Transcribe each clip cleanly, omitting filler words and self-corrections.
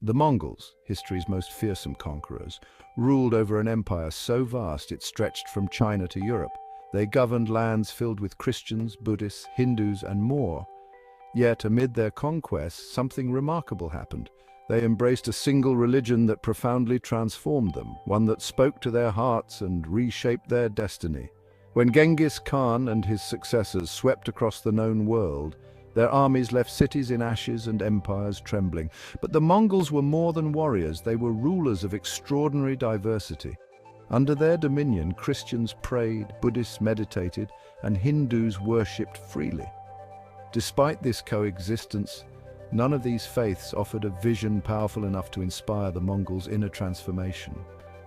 The Mongols, history's most fearsome conquerors, ruled over an empire so vast it stretched from China to Europe. They governed lands filled with Christians, Buddhists, Hindus, and more. Yet, amid their conquests, something remarkable happened. They embraced a single religion that profoundly transformed them, one that spoke to their hearts and reshaped their destiny. When Genghis Khan and his successors swept across the known world, their armies left cities in ashes and empires trembling. But the Mongols were more than warriors, they were rulers of extraordinary diversity. Under their dominion, Christians prayed, Buddhists meditated, and Hindus worshipped freely. Despite this coexistence, none of these faiths offered a vision powerful enough to inspire the Mongols' inner transformation,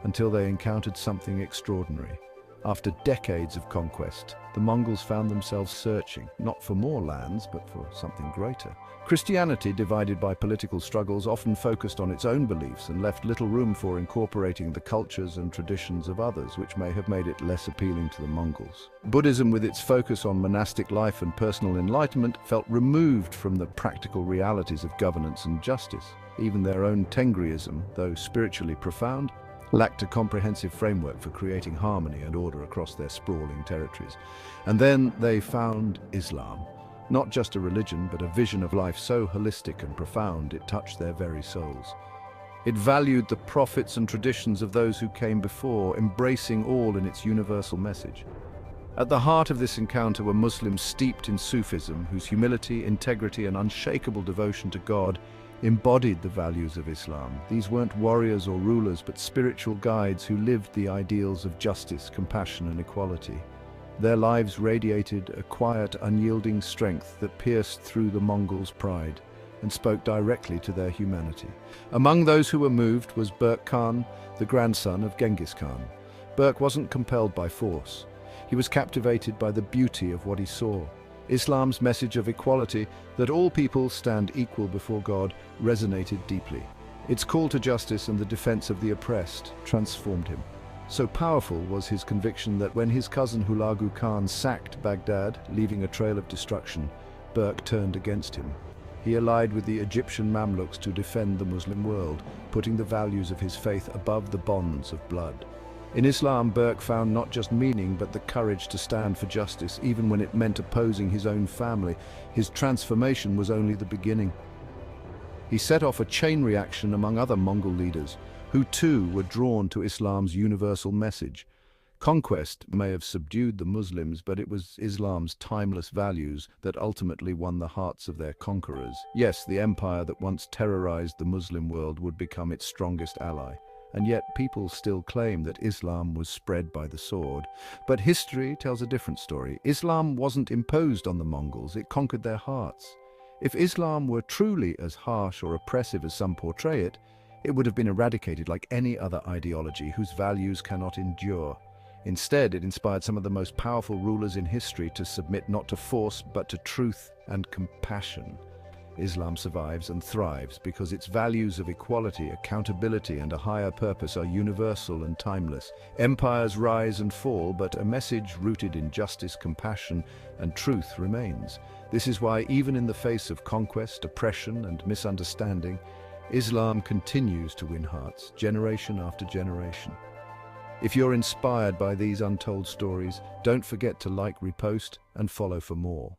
until they encountered something extraordinary. After decades of conquest, the Mongols found themselves searching, not for more lands, but for something greater. Christianity, divided by political struggles, often focused on its own beliefs and left little room for incorporating the cultures and traditions of others, which may have made it less appealing to the Mongols. Buddhism, with its focus on monastic life and personal enlightenment, felt removed from the practical realities of governance and justice. Even their own Tengriism, though spiritually profound, lacked a comprehensive framework for creating harmony and order across their sprawling territories. And then they found Islam. Not just a religion, but a vision of life so holistic and profound it touched their very souls. It valued the prophets and traditions of those who came before, embracing all in its universal message. At the heart of this encounter were Muslims steeped in Sufism, whose humility, integrity, and unshakable devotion to God embodied the values of Islam. These weren't warriors or rulers, but spiritual guides who lived the ideals of justice, compassion, and equality. Their lives radiated a quiet, unyielding strength that pierced through the Mongols' pride and spoke directly to their humanity. Among those who were moved was Berke Khan, the grandson of Genghis Khan. Berke wasn't compelled by force. He was captivated by the beauty of what he saw. Islam's message of equality, that all people stand equal before God, resonated deeply. Its call to justice and the defense of the oppressed transformed him. So powerful was his conviction that when his cousin Hulagu Khan sacked Baghdad, leaving a trail of destruction, Berke turned against him. He allied with the Egyptian Mamluks to defend the Muslim world, putting the values of his faith above the bonds of blood. In Islam, Berke found not just meaning, but the courage to stand for justice, even when it meant opposing his own family. His transformation was only the beginning. He set off a chain reaction among other Mongol leaders, who too were drawn to Islam's universal message. Conquest may have subdued the Muslims, but it was Islam's timeless values that ultimately won the hearts of their conquerors. Yes, the empire that once terrorized the Muslim world would become its strongest ally. And yet people still claim that Islam was spread by the sword. But history tells a different story. Islam wasn't imposed on the Mongols, it conquered their hearts. If Islam were truly as harsh or oppressive as some portray it, it would have been eradicated like any other ideology whose values cannot endure. Instead, it inspired some of the most powerful rulers in history to submit not to force, but to truth and compassion. Islam survives and thrives because its values of equality, accountability, and a higher purpose are universal and timeless. Empires rise and fall, but a message rooted in justice, compassion, and truth remains. This is why, even in the face of conquest, oppression, and misunderstanding, Islam continues to win hearts, generation after generation. If you're inspired by these untold stories, don't forget to like, repost, and follow for more.